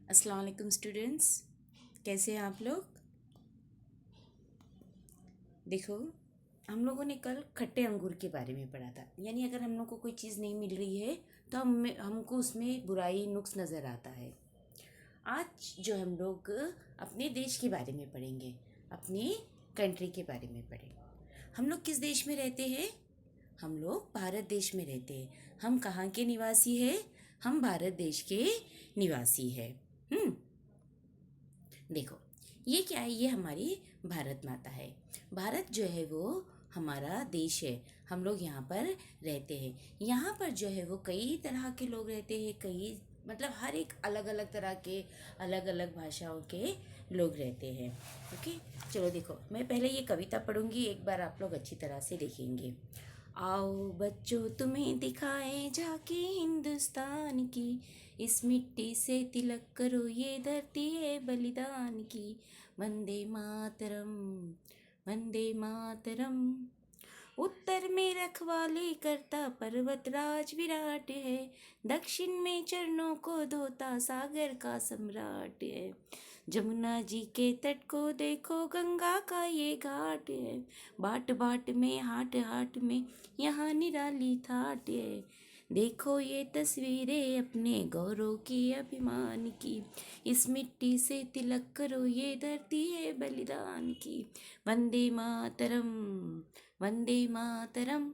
अस्सलाम वालेकुम स्टूडेंट्स, कैसे हैं आप लोग। देखो, हम लोगों ने कल खट्टे अंगूर के बारे में पढ़ा था। यानी अगर हम लोग को कोई चीज़ नहीं मिल रही है तो हमको उसमें बुराई नुक्स नज़र आता है। आज जो हम लोग अपने देश के बारे में पढ़ेंगे, अपने कंट्री के बारे में पढ़ेंगे। हम लोग किस देश में रहते हैं? हम लोग भारत देश में रहते हैं। हम कहाँ के निवासी हैं? हम भारत देश के निवासी हैं। देखो, ये क्या है? ये हमारी भारत माता है। भारत जो है वो हमारा देश है। हम लोग यहाँ पर रहते हैं। यहाँ पर जो है वो कई तरह के लोग रहते हैं। कई मतलब हर एक अलग अलग तरह के, अलग अलग भाषाओं के लोग रहते हैं। ओके, चलो देखो, मैं पहले ये कविता पढ़ूंगी, एक बार आप लोग अच्छी तरह से देखेंगे। आओ बच्चों, तुम्हें दिखाएं झांकी हिंदुस्तान की। इस मिट्टी से तिलक करो, ये धरती है बलिदान की। वंदे मातरम, वंदे मातरम। उत्तर में रखवाली करता पर्वत राज विराट है। दक्षिण में चरणों को धोता सागर का सम्राट है। जमुना जी के तट को देखो, गंगा का ये घाट है। बाट बाट में, हाट हाट में, यहाँ निराली ठाट है। देखो ये तस्वीरें अपने गौरव की, अभिमान की। इस मिट्टी से तिलक करो, ये धरती है बलिदान की। वंदे मातरम, वंदे मातरम।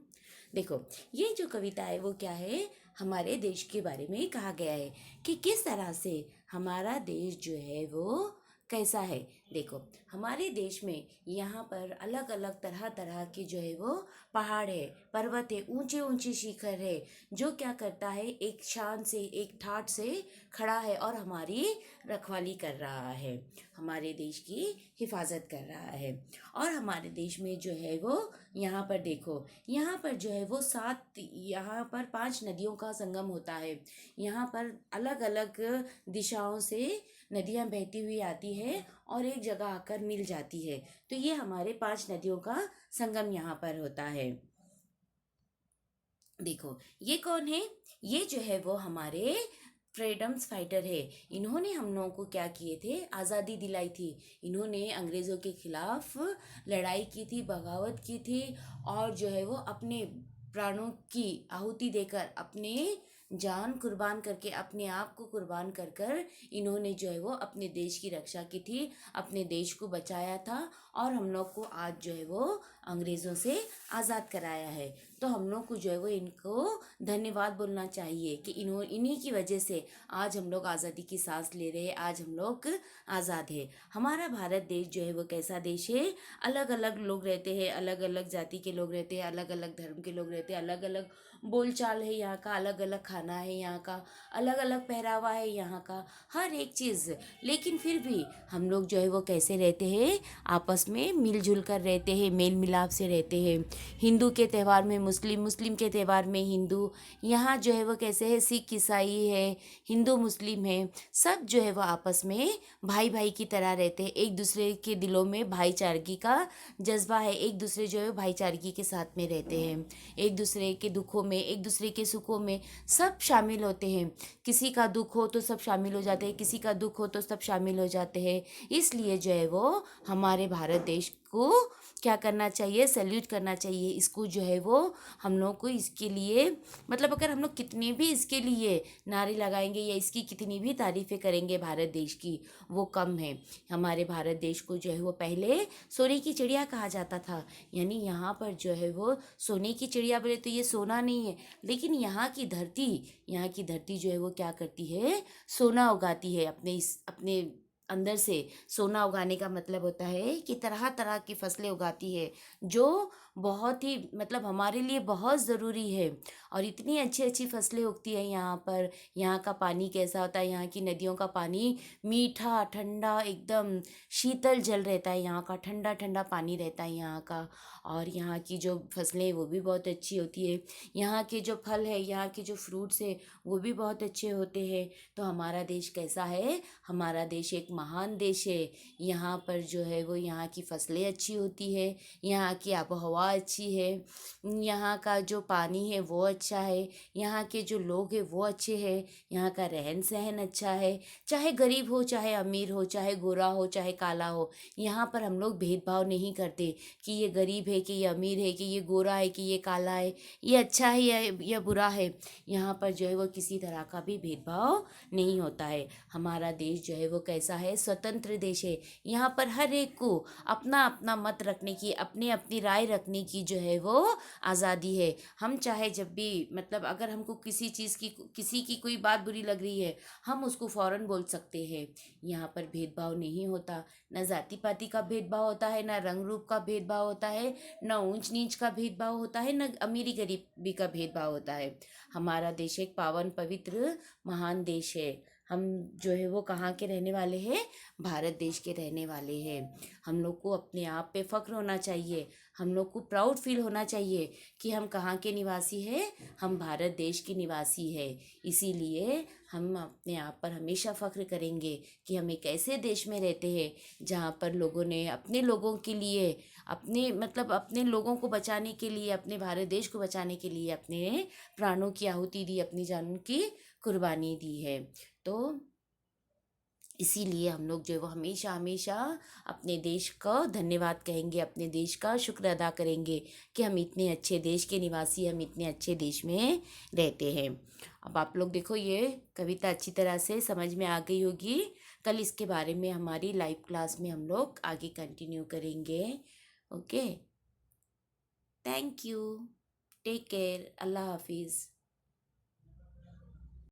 देखो, ये जो कविता है वो क्या है? हमारे देश के बारे में कहा गया है कि किस तरह से हमारा देश जो है वो कैसा है। देखो, हमारे देश में यहाँ पर अलग अलग तरह तरह के जो है वो पहाड़ है, पर्वत है, ऊंचे ऊंचे शिखर है। जो क्या करता है, एक शान से, एक ठाट से खड़ा है और हमारी रखवाली कर रहा है, हमारे देश की हिफाजत कर रहा है। और हमारे देश में जो है वो, यहाँ पर देखो, यहाँ पर जो है वो यहाँ पर 5 नदियों का संगम होता है। यहाँ पर अलग अलग दिशाओं से नदियाँ बहती हुई आती है और एक जगह आकर मिल जाती है। तो ये हमारे 5 नदियों का संगम यहाँ पर होता है। देखो, ये कौन है? ये जो है वो हमारे फ्रीडम्स फाइटर है। इन्होंने हम लोगों को क्या किए थे? आज़ादी दिलाई थी। इन्होंने अंग्रेज़ों के खिलाफ लड़ाई की थी, बगावत की थी और जो है वो अपने प्राणों की आहुति देकर, अपने जान कुर्बान करके, अपने आप को कुर्बान कर कर इन्होंने जो है वो अपने देश की रक्षा की थी, अपने देश को बचाया था और हम लोग को आज जो है वो अंग्रेज़ों से आज़ाद कराया है। तो हम लोग को जो है वो इनको धन्यवाद बोलना चाहिए कि इन्हीं की वजह से आज हम लोग आज़ादी की सांस ले रहे हैं, आज हम लोग आज़ाद है। हमारा भारत देश जो है वो कैसा देश है? अलग अलग लोग रहते हैं, अलग अलग जाति के लोग रहते हैं, अलग अलग धर्म के लोग रहते हैं, अलग अलग बोलचाल है यहाँ का, अलग अलग खाना है यहाँ का, अलग अलग पहरावा है यहाँ का, हर एक चीज़। लेकिन फिर भी हम लोग जो है वो कैसे रहते हैं? आपस में मिलजुल कर रहते हैं, मेल मिलाप से रहते हैं। हिंदू के त्यौहार में मुस्लिम, मुस्लिम के त्यौहार में हिंदू। यहाँ जो है वो कैसे है? सिख ईसाई है, हिंदू मुस्लिम है, सब जो है वो आपस में भाई भाई की तरह रहते हैं। एक दूसरे के दिलों में भाईचारगी का जज्बा है। एक दूसरे जो है भाईचारगी के साथ में रहते हैं। एक दूसरे के दुखों में, एक दूसरे के सुखों में सब शामिल होते हैं। किसी का दुख हो तो सब शामिल हो जाते हैं, किसी का दुख हो तो सब शामिल हो जाते हैं। इसलिए जो है वो हमारे भारत देश को क्या करना चाहिए? सैल्यूट करना चाहिए इसको। जो है वो हम लोग को इसके लिए, मतलब अगर हम लोग कितने भी इसके लिए नारे लगाएंगे या इसकी कितनी भी तारीफ़ें करेंगे भारत देश की, वो कम है। हमारे भारत देश को जो है वो पहले सोने की चिड़िया कहा जाता था। यानी यहाँ पर जो है वो सोने की चिड़िया बोले तो ये सोना नहीं है, लेकिन यहाँ की धरती जो है वो क्या करती है? सोना उगाती है। अपने अंदर से सोना उगाने का मतलब होता है कि तरह तरह की फसलें उगाती है, जो बहुत ही मतलब हमारे लिए बहुत ज़रूरी है। और इतनी अच्छी अच्छी फसलें उगती है यहाँ पर। यहाँ का पानी कैसा होता है? यहाँ की नदियों का पानी मीठा, ठंडा, एकदम शीतल जल रहता है। यहाँ का ठंडा ठंडा पानी रहता है यहाँ का। और यहाँ की जो फसलें वो भी बहुत अच्छी होती है। यहाँ के जो फल है, यहाँ के जो फ्रूट्स है, वो भी बहुत अच्छे होते हैं। तो हमारा देश कैसा है? हमारा देश एक महान देश है। यहाँ पर जो है वो यहाँ की फसलें अच्छी होती है, यहाँ की आबोहवा हवा अच्छी है, यहाँ का जो पानी है वो अच्छा है, यहाँ के जो लोग हैं वो अच्छे हैं, यहाँ का रहन सहन अच्छा है। चाहे गरीब हो, चाहे अमीर हो, चाहे गोरा हो, चाहे काला हो, यहाँ पर हम लोग भेदभाव नहीं करते कि ये गरीब है, कि ये अमीर है, कि ये गोरा है, कि ये काला है, ये अच्छा है या बुरा है। यहाँ पर जो है वो किसी तरह का भी भेदभाव नहीं होता है। हमारा देश जो है वो कैसा है, स्वतंत्र देश है। यहाँ पर हर एक को अपना अपना मत रखने की, अपनी अपनी राय रखने की जो है वो आज़ादी है। हम चाहे जब भी, मतलब अगर हमको किसी चीज़ की, किसी की कोई बात बुरी लग रही है, हम उसको फ़ौरन बोल सकते हैं। यहाँ पर भेदभाव नहीं होता, न जाति पाति का भेदभाव होता है, न रंग रूप का भेदभाव होता है, न ऊंच नीच का भेदभाव होता है, न अमीरी गरीबी का भेदभाव होता है। हमारा देश एक पावन पवित्र महान देश है। हम जो है वो कहाँ के रहने वाले हैं, भारत देश के रहने वाले हैं। हम लोग को अपने आप पे फ़ख्र होना चाहिए, हम लोग को प्राउड फील होना चाहिए कि हम कहाँ के निवासी हैं, हम भारत देश के निवासी हैं। इसीलिए हम अपने आप पर हमेशा फ़ख्र करेंगे कि हम एक ऐसे देश में रहते हैं जहाँ पर लोगों ने अपने लोगों के लिए, अपने मतलब अपने लोगों को बचाने के लिए, अपने भारत देश को बचाने के लिए अपने प्राणों की आहुति दी, अपनी जानों की कुर्बानी दी है। तो इसीलिए हम लोग जो है वो हमेशा हमेशा अपने देश का धन्यवाद कहेंगे, अपने देश का शुक्र अदा करेंगे कि हम इतने अच्छे देश के निवासी, हम इतने अच्छे देश में रहते हैं। अब आप लोग देखो, ये कविता अच्छी तरह से समझ में आ गई होगी। कल इसके बारे में हमारी लाइव क्लास में हम लोग आगे कंटिन्यू करेंगे। Okay, thank you, take care, अल्लाह हाफिज़।